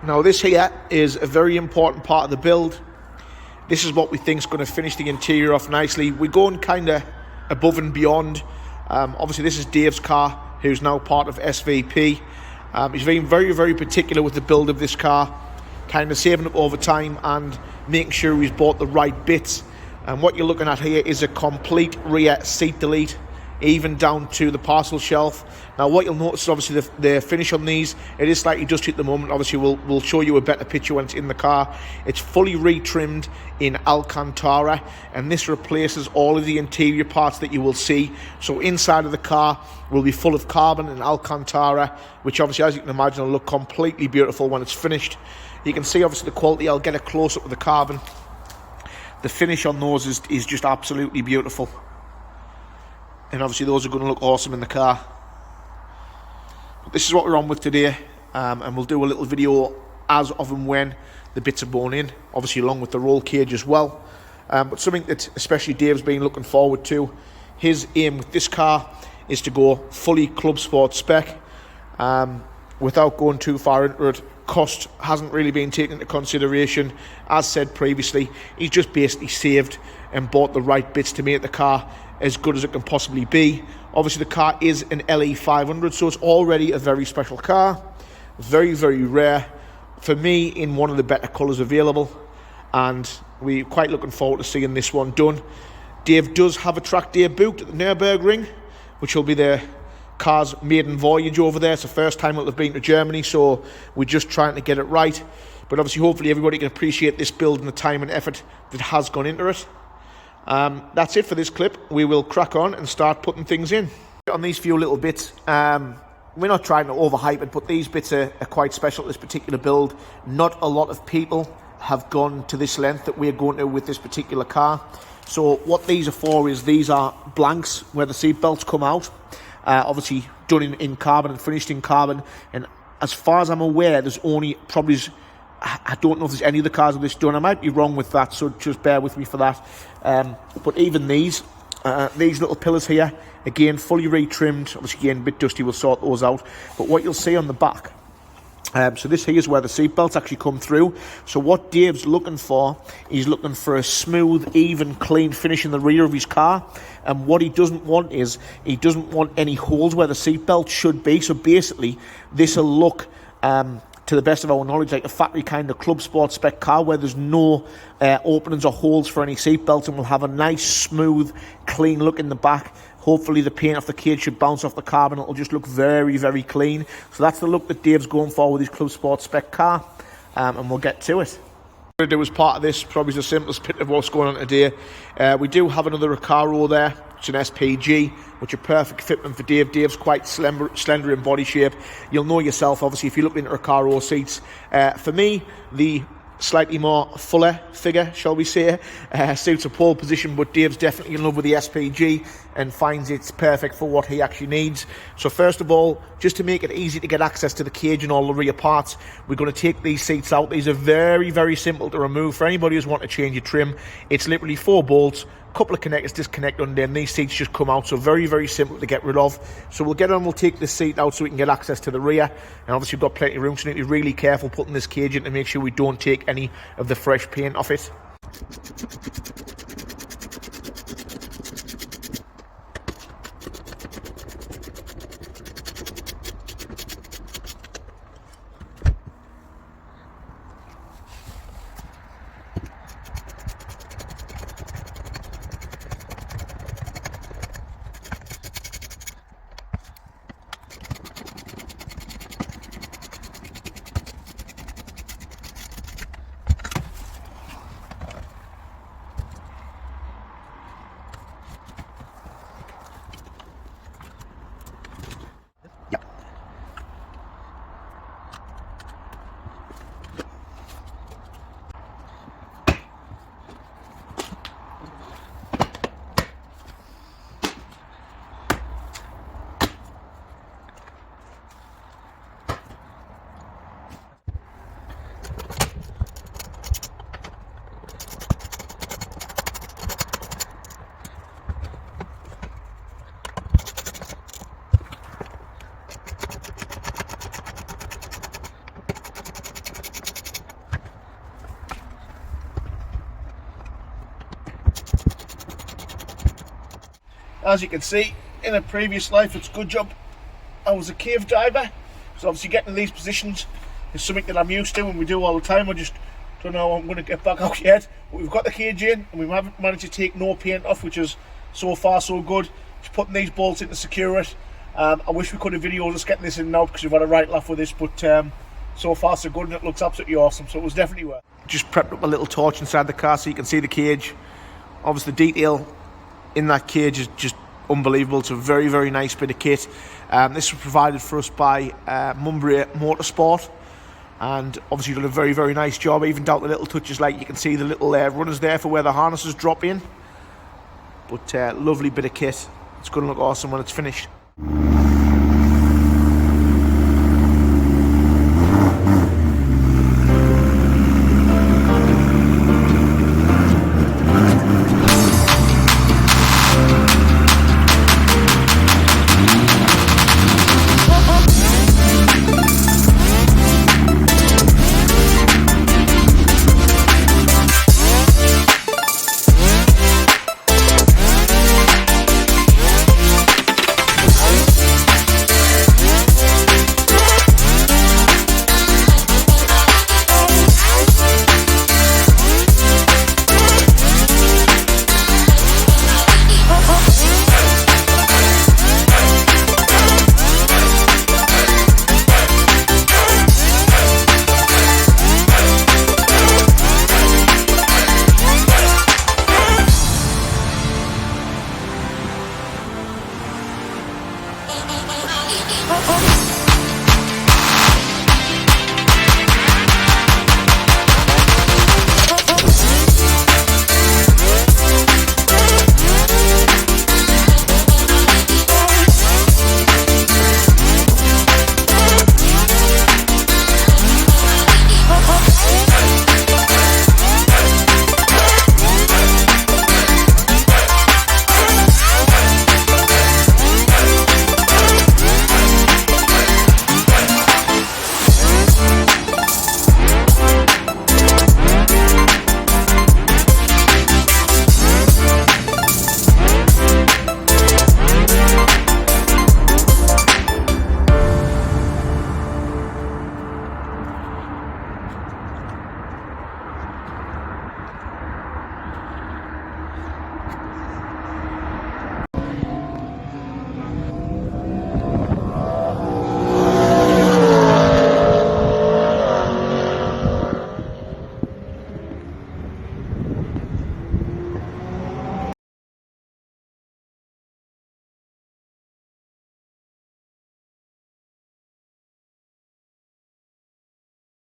Now this here is a very important part of the build. This is what we think is going to finish the interior off nicely. We're going kind of above and beyond. Obviously this is Dave's car, who's now part of SVP. He's been very, very particular with the build of this car, kind of saving up over time and making sure he's bought the right bits. And what you're looking at here is a complete rear seat delete, even down to the parcel shelf. Now what you'll notice is obviously the finish on these, it is slightly dusty at the moment. Obviously we'll show you a better picture when it's in the car. It's fully retrimmed in Alcantara, and this replaces all of the interior parts that you will see. So inside of the car will be full of carbon and Alcantara, which obviously, as you can imagine, will look completely beautiful when it's finished. You can see obviously the quality. I'll get a close up of the carbon. The finish on those is just absolutely beautiful. And obviously those are going to look awesome in the car. But this is what we're on with today, and we'll do a little video as of and when the bits are born in, obviously along with the roll cage as well. But something that especially Dave's been looking forward to, his aim with this car is to go fully Clubsport spec, without going too far into it. Cost hasn't really been taken into consideration. As said previously, he's just basically saved and bought the right bits to make the car as good as it can possibly be. Obviously the car is an LE500, so it's already a very special car, very, very rare, for me in one of the better colours available, and we're quite looking forward to seeing this one done. Dave does have a track day booked at the Nürburgring, which will be the car's maiden voyage over there. It's the first time it'll have been to Germany, so we're just trying to get it right. But obviously hopefully everybody can appreciate this build and the time and effort that has gone into it. That's it for this clip. We will crack on and start putting things in. On these few little bits, we're not trying to overhype it, but these bits are quite special, this particular build. Not a lot of people have gone to this length that we're going to with this particular car. So what these are for is these are blanks where the seat belts come out. Obviously done in carbon and finished in carbon. And as far as I'm aware, there's only probably... I don't know if there's any of the cars of this done. I might be wrong with that, so just bear with me for that. But even these little pillars here, again, fully retrimmed. Obviously, again, a bit dusty, we'll sort those out. But what you'll see on the back, so this here is where the seat belts actually come through. So what Dave's looking for, he's looking for a smooth, even, clean finish in the rear of his car. And what he doesn't want is, he doesn't want any holes where the seat belt should be. So basically, this will look... to the best of our knowledge, like a factory kind of Clubsport spec car where there's no openings or holes for any seat belts, and we'll have a nice, smooth, clean look in the back. Hopefully the paint off the cage should bounce off the carbon. It'll just look very, very clean. So that's the look that Dave's going for with his Clubsport spec car, and we'll get to it. What I'm going to do as part of this, probably the simplest bit of what's going on today. We do have another Recaro there. It's an SPG, which are perfect fitment for Dave. Dave's quite slender in body shape. You'll know yourself, obviously, if you look into Recaro seats. For me, the slightly more fuller figure, shall we say, suits a pole position, but Dave's definitely in love with the SPG and finds it's perfect for what he actually needs. So first of all, just to make it easy to get access to the cage and all the rear parts, we're going to take these seats out. These are very, very simple to remove. For anybody who's wanting to change your trim, it's literally 4 bolts, couple of connectors disconnect under, and these seats just come out. So very, very simple to get rid of. So we'll get on, we'll take this seat out so we can get access to the rear, and obviously we've got plenty of room, so we need to be really careful putting this cage in to make sure we don't take any of the fresh paint off it. As you can see, in a previous life, it's a good job I was a cave diver. So obviously getting in these positions is something that I'm used to and we do all the time. I just don't know I'm going to get back out yet. But we've got the cage in and we haven't managed to take no paint off, which is so far so good. Just putting these bolts in to secure it. I wish we could have videoed us getting this in now because we've had a right laugh with this, but so far so good and it looks absolutely awesome. So it was definitely worth it. Just prepped up a little torch inside the car so you can see the cage. Obviously the detail in that cage is just unbelievable. It's a very, very nice bit of kit. This was provided for us by Mumbury Motorsport, and obviously done a very, very nice job. Even down the little touches, like you can see the little runners there for where the harnesses drop in. But lovely bit of kit. It's going to look awesome when it's finished.